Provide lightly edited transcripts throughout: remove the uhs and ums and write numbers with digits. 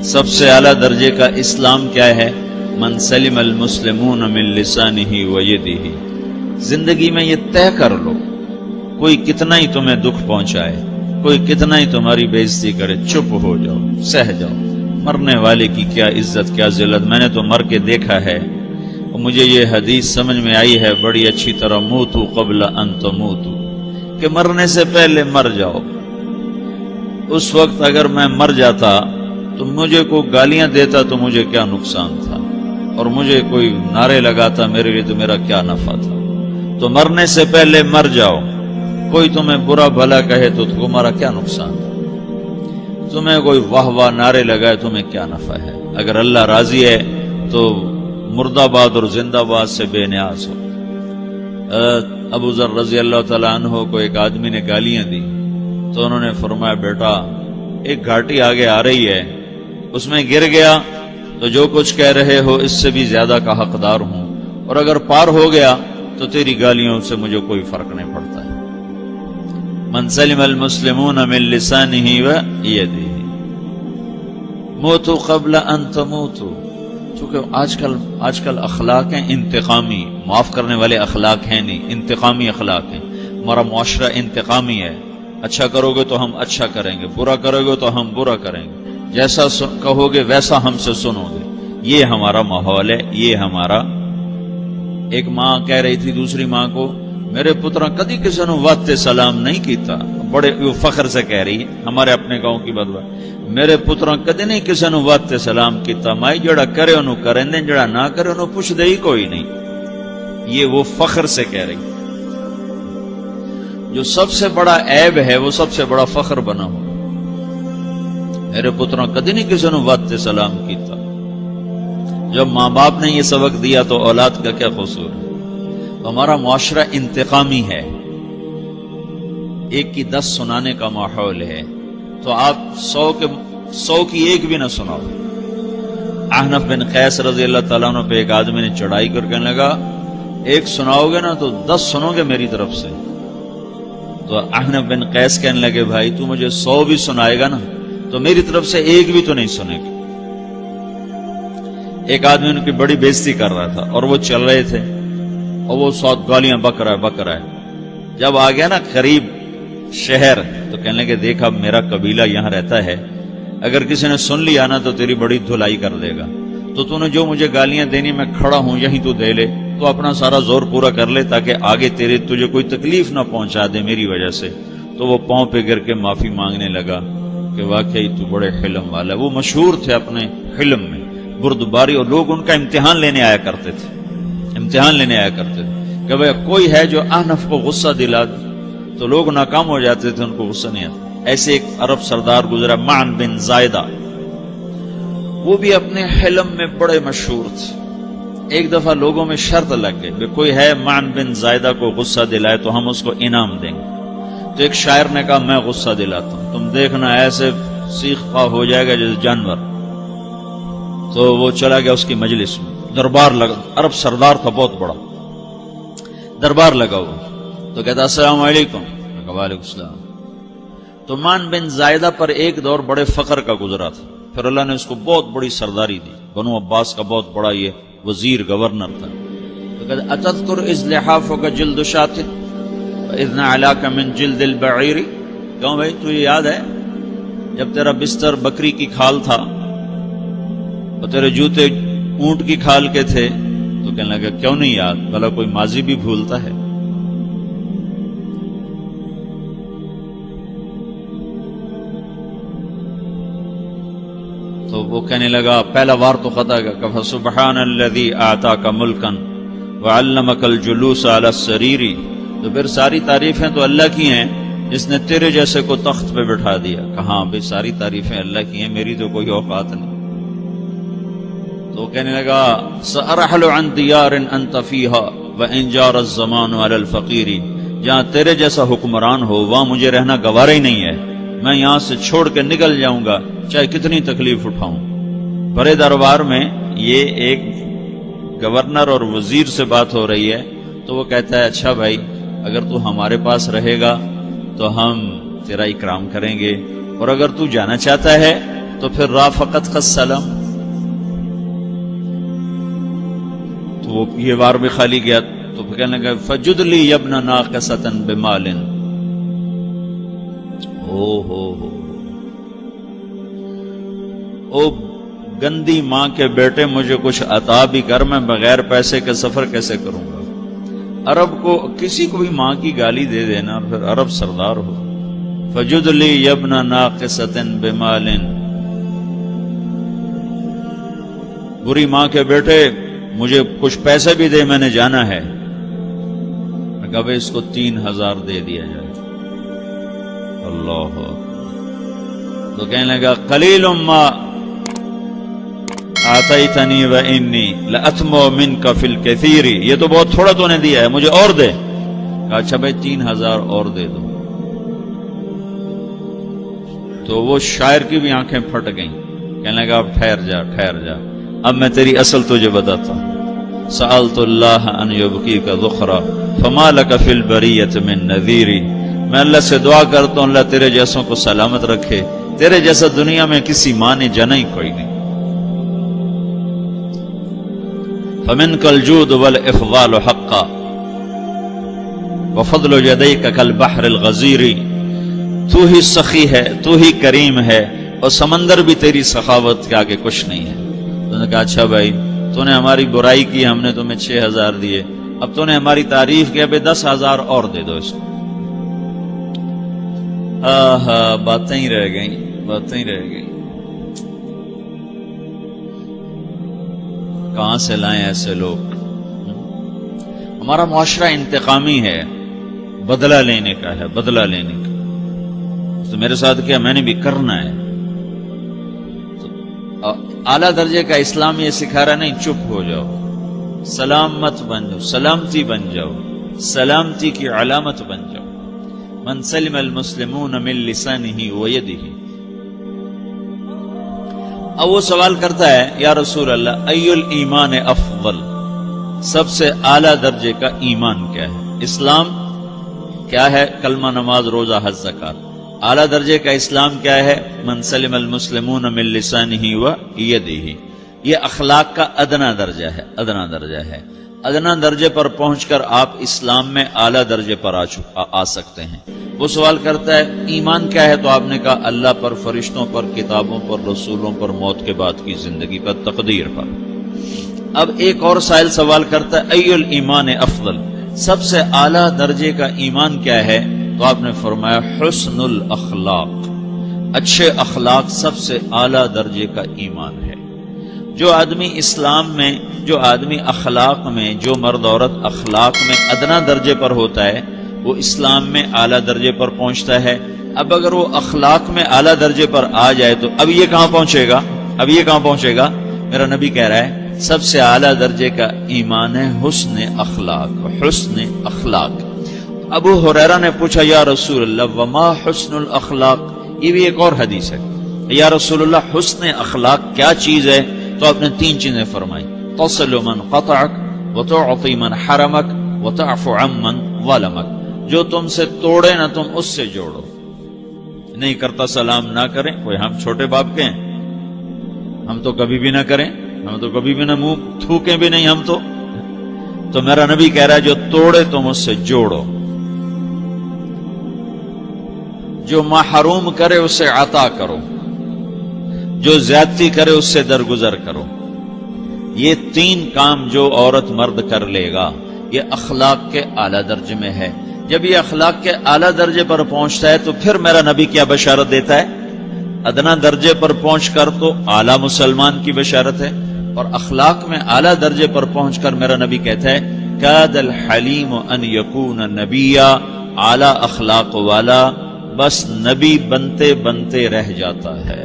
سب سے اعلیٰ درجے کا اسلام کیا ہے؟ من سلم المسلمون من لسانہ و یدہ. زندگی میں یہ طے کر لو، کوئی کتنا ہی تمہیں دکھ پہنچائے، کوئی کتنا ہی تمہاری بےعزتی کرے، چپ ہو جاؤ، سہ جاؤ. مرنے والے کی کیا عزت، کیا ذلت. میں نے تو مر کے دیکھا ہے اور مجھے یہ حدیث سمجھ میں آئی ہے بڑی اچھی طرح، موتو قبل ان تموتو، کہ مرنے سے پہلے مر جاؤ. اس وقت اگر میں مر جاتا تو مجھے کوئی گالیاں دیتا تو مجھے کیا نقصان تھا، اور مجھے کوئی نعرے لگاتا میرے لیے تو میرا کیا نفع تھا. تو مرنے سے پہلے مر جاؤ. کوئی تمہیں برا بھلا کہے تو تمہارا کیا نقصان ہے، تمہیں کوئی واہ واہ نعرے لگائے تمہیں کیا نفع ہے. اگر اللہ راضی ہے تو مردہ باد اور زندہ باد سے بے نیاز ہو. ابو ذر رضی اللہ تعالیٰ عنہ کو ایک آدمی نے گالیاں دی تو انہوں نے فرمایا بیٹا ایک گھاٹی آگے آ رہی ہے، اس میں گر گیا تو جو کچھ کہہ رہے ہو اس سے بھی زیادہ کا حقدار ہوں، اور اگر پار ہو گیا تو تیری گالیوں سے مجھے کوئی فرق نہیں پڑتا ہے. من سلم المسلمون من لسانہ و یدہ موتوا قبل ان تموتوا. چونکہ آج کل اخلاق ہیں انتقامی، معاف کرنے والے اخلاق ہیں نہیں، انتقامی اخلاق ہیں. ہمارا معاشرہ انتقامی ہے. اچھا کرو گے تو ہم اچھا کریں گے، برا کرو گے تو ہم برا کریں گے، جیسا کہو گے ویسا ہم سے سنو گے. یہ ہمارا ماحول ہے، یہ ہمارا. ایک ماں کہہ رہی تھی دوسری ماں کو، میرے پترا کدی کسی نے واسطے سلام نہیں کیتا. بڑے فخر سے کہہ رہی ہے، ہمارے اپنے گاؤں کی بات بات. میرے پترا کدی نہیں کسی نے واسطے سلام کیتا، مائی جڑا کرے انہوں کریں دیں، جڑا نہ کرے انہوں پوچھ دے ہی کوئی نہیں. یہ وہ فخر سے کہہ رہی. جو سب سے بڑا عیب ہے وہ سب سے بڑا فخر بنا ہو. میرے پترا کدی نہیں کسی نے واسطے سلام کیتا. جب ماں باپ نے یہ سبق دیا تو اولاد کا کیا قصور ہے. ہمارا معاشرہ انتقامی ہے، ایک کی 10 سنانے کا ماحول ہے، تو آپ 100 کی ایک بھی نہ سناؤ. احنف بن قیس رضی اللہ تعالیٰ عنہ پہ ایک آدمی نے چڑھائی کر کہنے لگا ایک سناؤ گے نا تو 10 سنو گے میری طرف سے. تو احنف بن قیس کہنے لگے بھائی تو مجھے 100 بھی سنائے گا نا تو میری طرف سے ایک بھی تو نہیں سنے گا. ایک آدمی ان کی بڑی بےزتی کر رہا تھا اور وہ چل رہے تھے اور وہ 100 گالیاں بک رہا ہے. جب آ گیا نا قریب شہر تو کہنے لگے دیکھا میرا قبیلہ یہاں رہتا ہے، اگر کسی نے سن لیا نا تو تیری بڑی دھلائی کر دے گا، تو نے جو مجھے گالیاں دینی میں کھڑا ہوں یہیں تو دے لے، تو اپنا سارا زور پورا کر لے تاکہ آگے تجھے کوئی تکلیف نہ پہنچا دے میری وجہ سے. تو وہ پاؤں پہ گر کے معافی مانگنے لگا کہ واقعی تو بڑے حلم والا. وہ مشہور تھے اپنے حلم میں، بردباری، اور لوگ ان کا امتحان لینے آیا کرتے تھے کہ بھئی کوئی ہے جو احنف کو غصہ دلا دے، تو لوگ ناکام ہو جاتے تھے، ان کو غصہ نہیں آتا. ایسے ایک عرب سردار گزرا معن بن زائدہ، وہ بھی اپنے حلم میں بڑے مشہور تھے. ایک دفعہ لوگوں میں شرط لگ گئی کہ کوئی ہے معن بن زائدہ کو غصہ دلائے تو ہم اس کو انعام دیں گے. تو ایک شاعر نے کہا میں غصہ دلاتا ہوں، تم دیکھنا ایسے سیخ پا ہو جائے گا جیسے جانور. تو وہ چلا گیا اس کی مجلس میں، دربار لگا، عرب سردار تھا بہت بڑا، دربار لگا ہوا. تو کہتا السلام علیکم. وعلیکم السلام. تو معن بن زائدہ پر ایک دور بڑے فقر کا گزرا تھا، پھر اللہ نے اس کو بہت بڑی سرداری دی، بنو عباس کا بہت بڑا یہ وزیر گورنر تھا. تو کہتا اتذکر اذ لحافک جلد شاۃ واذ نعلاک من جلد البعیر. کہوں بھائی تجھے یاد ہے جب تیرا بستر بکری کی کھال تھا اور تیرے جوتے اونٹ کی کھال کے تھے؟ تو کہنے لگا کیوں نہیں یاد، بھلا کوئی ماضی بھی بھولتا ہے. تو وہ کہنے لگا پہلا وار تو خطا کا فسبحان الذی اعطاک ملکا وعلمک الجلوس علی السریر. تو پھر ساری تعریفیں تو اللہ کی ہیں جس نے تیرے جیسے کو تخت پہ بٹھا دیا. کہاں بھئی ساری تعریفیں اللہ کی ہیں، میری تو کوئی اوقات نہیں. تو کہنے لگا سأرحل عن دیار انت فیہا وان جار الزمان علی الفقیر. جہاں تیرے جیسا حکمران ہو وہاں مجھے رہنا گوارا ہی نہیں ہے، میں یہاں سے چھوڑ کے نکل جاؤں گا چاہے کتنی تکلیف اٹھاؤں. بڑے دربار میں یہ ایک گورنر اور وزیر سے بات ہو رہی ہے تو وہ کہتا ہے اچھا بھائی اگر تو ہمارے پاس رہے گا تو ہم تیرا اکرام کریں گے، اور اگر تو جانا چاہتا ہے تو پھر رافقت کا سلام. تو وہ یہ بار بھی خالی گیا تو پھر کہنے لگا فجد لی ابن ناقصۃ بمال. او گندی ماں کے بیٹے مجھے کچھ عطا بھی کر، میں بغیر پیسے کے سفر کیسے کروں گا. عرب کو کسی کو بھی ماں کی گالی دے دینا پھر عرب سردار ہو. فجد لی ابن ناقصۃ بمال. بری ماں کے بیٹے مجھے کچھ پیسے بھی دے، میں نے جانا ہے. میں کہا بھائی اس کو 3000 دے دیا جائے. اللہ. تو کہنے لگا قلیل ما آتیتنی و انی لأطمع منک فی الکثیر. یہ تو بہت تھوڑا تو نے دیا ہے، مجھے اور دے. کہا اچھا بھائی 3000 اور دے دو. تو وہ شاعر کی بھی آنکھیں پھٹ گئیں. کہنے لگا اب ٹھہر جا ٹھہر جا، اب میں تیری اصل تجھے بتاتا ہوں. سألت اللہ ان یبکیک ذخرا فما لک فی البریۃ من نذیر. میں اللہ سے دعا کرتا ہوں اللہ تیرے جیسوں کو سلامت رکھے، تیرے جیسا دنیا میں کسی ماں نے جنا ہی کوئی نہیں. فمنک الجود والافضال حقا وفضل یدیک کالبحر الغزیر. تو ہی سخی ہے، تو ہی کریم ہے، اور سمندر بھی تیری سخاوت کے آگے کچھ نہیں ہے. تو نے کہا اچھا بھائی تو نے ہماری برائی کی، ہم نے تمہیں 6000 دیے، اب تو نے ہماری تعریف کی، اب 10,000 اور دے دو اس کو. باتیں ہی رہ گئیں، باتیں ہی رہ گئیں. کہاں سے لائیں ایسے لوگ؟ ہمارا معاشرہ انتقامی ہے، بدلہ لینے کا ہے، بدلہ لینے کا. تو میرے ساتھ کیا میں نے بھی کرنا ہے. تو اعلیٰ درجے کا اسلام یہ سکھا رہا نہیں چپ ہو جاؤ، سلامت بن جاؤ، سلامتی بن جاؤ، سلامتی کی علامت بن جاؤ. من سلم المسلمون من لسانہ ویدہ. اب وہ سوال کرتا ہے یا رسول اللہ ای الایمان افضل، سب سے اعلیٰ درجے کا ایمان کیا ہے؟ اسلام کیا ہے؟ کلمہ، نماز، روزہ، حج، زکات. اعلیٰ درجے کا اسلام کیا ہے؟ من سلم المسلمون من لسانہ ویدہ. یہ اخلاق کا ادنا درجہ ہے، ادنا درجہ ہے. ادنا درجے پر پہنچ کر آپ اسلام میں اعلیٰ درجے پر آ سکتے ہیں. وہ سوال کرتا ہے ایمان کیا ہے؟ تو آپ نے کہا اللہ پر، فرشتوں پر، کتابوں پر، رسولوں پر، موت کے بعد کی زندگی پر، تقدیر پر. اب ایک اور سائل سوال کرتا ہے ای الایمان افضل، سب سے اعلیٰ درجے کا ایمان کیا ہے؟ تو آپ نے فرمایا حسن الاخلاق، اچھے اخلاق سب سے اعلیٰ درجے کا ایمان ہے. جو آدمی اسلام میں، جو آدمی اخلاق میں، جو مرد عورت اخلاق میں ادنا درجے پر ہوتا ہے وہ اسلام میں اعلیٰ درجے پر پہنچتا ہے. اب اگر وہ اخلاق میں اعلیٰ درجے پر آ جائے تو اب یہ کہاں پہنچے گا؟ اب یہ کہاں پہنچے گا؟ میرا نبی کہہ رہا ہے سب سے اعلیٰ درجے کا ایمان ہے حسن اخلاق، حسن اخلاق. ابو ہریرہ نے پوچھا یا رسول اللہ وما حسن الاخلاق. یہ بھی ایک اور حدیث ہے. یا رسول اللہ حسن اخلاق کیا چیز ہے؟ تو آپ نے 3 چیزیں فرمائی، تصل من قطعک وتعطی من حرمک وتعفو عمن ظلمک. جو تم سے توڑے نہ تم اس سے جوڑو. نہیں کرتا سلام نہ کریں. کوئی ہم چھوٹے باپ کے ہیں؟ ہم تو کبھی بھی نہ کریں، ہم تو کبھی بھی نہ منہ تھوکیں بھی نہیں ہم تو میرا نبی کہہ رہا ہے جو توڑے تم اس سے جوڑو، جو محروم کرے اسے عطا کرو، جو زیادتی کرے اس سے درگزر کرو. یہ 3 کام جو عورت مرد کر لے گا یہ اخلاق کے اعلیٰ درجے میں ہے. جب یہ اخلاق کے اعلیٰ درجے پر پہنچتا ہے تو پھر میرا نبی کیا بشارت دیتا ہے؟ ادنا درجے پر پہنچ کر تو اعلیٰ مسلمان کی بشارت ہے، اور اخلاق میں اعلیٰ درجے پر پہنچ کر میرا نبی کہتا ہے کاد الحلیم ان یکون نبیا. اعلیٰ اخلاق والا بس نبی بنتے بنتے رہ جاتا ہے.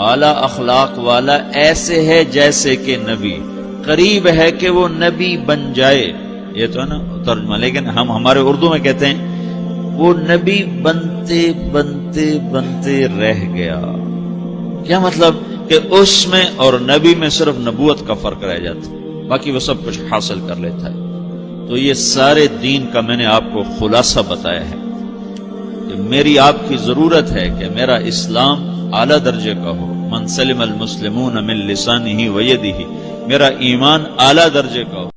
اعلیٰ اخلاق والا ایسے ہے جیسے کہ نبی، قریب ہے کہ وہ نبی بن جائے. یہ تو ہے نا ترجمہ، لیکن ہم ہمارے اردو میں کہتے ہیں وہ نبی بنتے بنتے بنتے رہ گیا. کیا مطلب؟ کہ اس میں اور نبی میں صرف نبوت کا فرق رہ جاتا، باقی وہ سب کچھ حاصل کر لیتا ہے. تو یہ سارے دین کا میں نے آپ کو خلاصہ بتایا ہے کہ میری آپ کی ضرورت ہے کہ میرا اسلام اعلیٰ درجے کا ہو، من سلم المسلمون من لسانہ و یدہ، میرا ایمان اعلیٰ درجے کا ہو۔